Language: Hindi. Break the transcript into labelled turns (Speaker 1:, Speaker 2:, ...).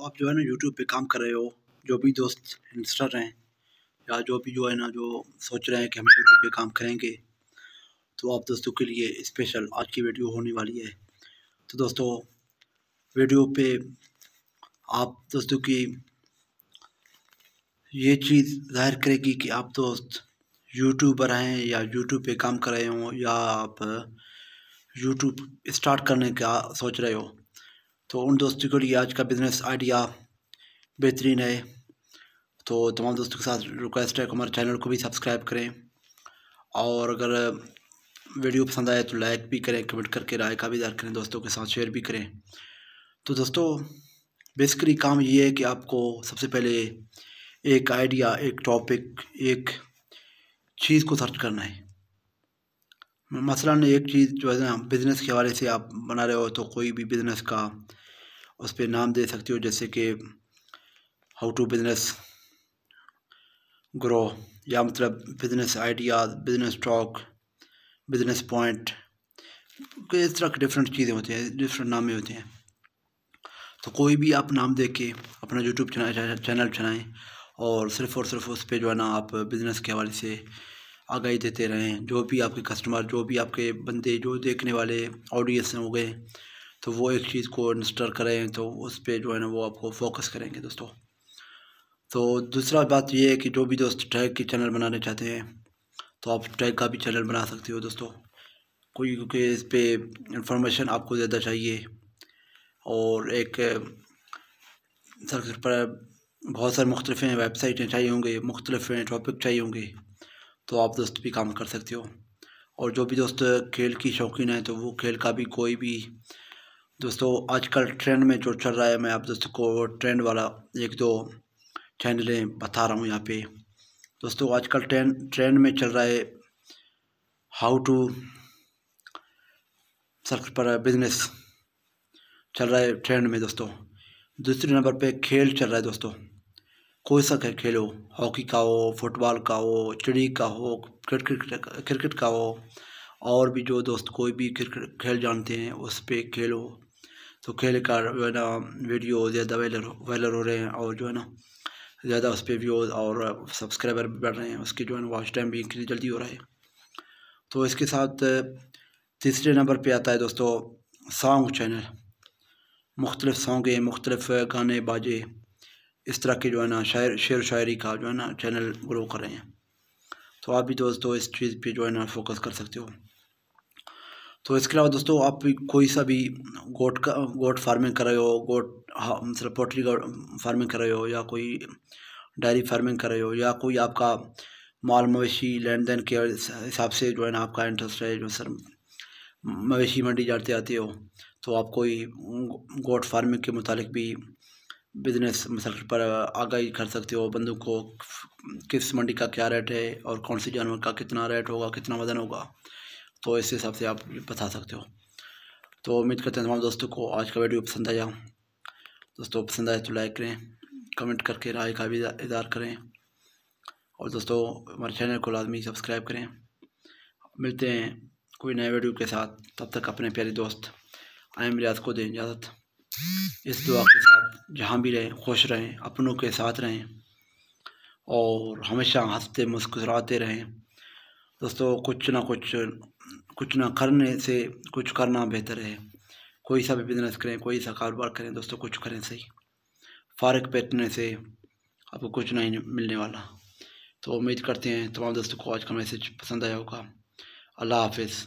Speaker 1: आप जो है ना यूट्यूब पे काम कर रहे हो, जो भी दोस्त यंगस्टर हैं या जो भी जो है ना जो सोच रहे हैं कि हम यूट्यूब पे काम करेंगे, तो आप दोस्तों के लिए स्पेशल आज की वीडियो होने वाली है। तो दोस्तों, वीडियो पे आप दोस्तों की ये चीज़ ज़ाहिर करेगी कि आप दोस्त यूट्यूबर हैं या यूट्यूब पे काम कर रहे हो या आप यूट्यूब स्टार्ट करने का सोच रहे हो। तो उन दोस्तों के लिए आज का बिज़नेस आइडिया बेहतरीन है। तो तमाम दोस्तों के साथ रिक्वेस्ट है कि हमारे चैनल को भी सब्सक्राइब करें, और अगर वीडियो पसंद आए तो लाइक भी करें, कमेंट करके राय का भी इज़हार करें, दोस्तों के साथ शेयर भी करें। तो दोस्तों, बेसिकली काम ये है कि आपको सबसे पहले एक आइडिया, एक टॉपिक, एक चीज़ को सर्च करना है। मसलन एक चीज़ जो है ना बिज़नेस के हवाले से आप बना रहे हो, तो कोई भी बिज़नेस का उस पर नाम दे सकते हो, जैसे कि हाउ टू बिज़नेस ग्रो, या मतलब business idea, business talk, business point, इस तरह की डिफरेंट चीज़ें होती हैं, डिफरेंट नामें होते हैं। तो कोई भी आप नाम दे के अपना यूट्यूब चैनल चलाएँ, और सिर्फ़ उस पे जो है ना आप बिज़नेस के हवाले से आगाही देते रहें। जो भी आपके कस्टमर, जो भी आपके बंदे, जो देखने वाले ऑडियंस हो गए, तो वो एक चीज़ को इंस्टॉल करें, तो उस पे जो है ना वो आपको फोकस करेंगे दोस्तों। तो दूसरा बात ये है कि जो भी दोस्त टैग की चैनल बनाने चाहते हैं, तो आप टैग का भी चैनल बना सकते हो दोस्तों। क्योंकि इस पे इंफॉर्मेशन आपको ज़्यादा चाहिए, और एक सर्कल पर बहुत सारे मुख्तलिफ़ वेबसाइटें चाहिए होंगे, मुख्तलिफ़ टॉपिक चाहिए होंगे, तो आप दोस्त भी काम कर सकते हो। और जो भी दोस्त खेल की शौकीन है, तो वो खेल का भी कोई भी दोस्तों आजकल ट्रेंड में जो चल रहा है, मैं आप दोस्तों को ट्रेंड वाला एक दो चैनलें बता रहा हूँ यहाँ पे। दोस्तों, आजकल ट्रेंड में चल रहा है हाउ टू सर्च पर बिज़नेस चल रहा है ट्रेंड में दोस्तों। दूसरे नंबर पे खेल चल रहा है दोस्तों। कोई सा खेल हो, हॉकी का हो, फुटबॉल का हो, चिड़ी का हो, क्रिकेट का हो, और भी जो दोस्त कोई भी क्रिकेट खेल जानते हैं उस पे खेल हो, तो खेल का जो है ना वीडियो ज़्यादा वायरल हो रहे हैं, और जो है ना ज़्यादा उस पर व्यूज़ और सब्सक्राइबर भी बढ़ रहे हैं, उसकी जो है ना वॉच टाइम भी इंक्रीज जल्दी हो रहा है। तो इसके साथ तीसरे नंबर पे आता है दोस्तों सॉन्ग चैनल। मुख्तलिफ़ सॉन्ग हैं, मुख्तलिफ़ गाने बाजे, इस तरह के जो है ना शेर शायरी का जो है ना चैनल ग्रो कर रहे हैं। तो आप भी दोस्तों इस चीज़ पे जो है ना फोकस कर सकते हो। तो इसके अलावा दोस्तों, आप भी कोई सा भी गोट फार्मिंग कर रहे हो, मतलब पोल्ट्री फार्मिंग कर रहे हो, या कोई डेयरी फार्मिंग कर रहे हो, या कोई आपका माल मवेशी लेन देन के हिसाब से जो है ना आपका इंटरेस्ट है, जो सर मवेशी मंडी जाते आते हो, तो आप कोई गोट फार्मिंग के मुतालिक भी बिज़नेस मसल पर आगाही कर सकते हो। बंदों को किस मंडी का क्या रेट है, और कौन सी जानवर का कितना रेट होगा, कितना वज़न होगा, तो इस हिसाब से आप बता सकते हो। तो उम्मीद करते हैं तमाम दोस्तों को आज का वीडियो पसंद आया। दोस्तों, पसंद आए तो लाइक करें, कमेंट करके राय का भी इज़हार करें, और दोस्तों हमारे चैनल को लाजमी सब्सक्राइब करें। मिलते हैं कोई नए वीडियो के साथ, तब तक अपने प्यारे दोस्त आयम रियाज को दें इजाज़त। इस दुआ के साथ जहाँ भी रहें खुश रहें, अपनों के साथ रहें, और हमेशा हंसते मुस्कुराते रहें। दोस्तों, कुछ ना करने से कुछ करना बेहतर है। कोई सा भी बिज़नेस करें, कोई सा कारोबार करें दोस्तों, कुछ करें सही। फारग बैठने से आपको कुछ नहीं मिलने वाला। तो उम्मीद करते हैं तमाम दोस्तों को आज का मैसेज पसंद आया होगा। अल्लाह हाफिज़।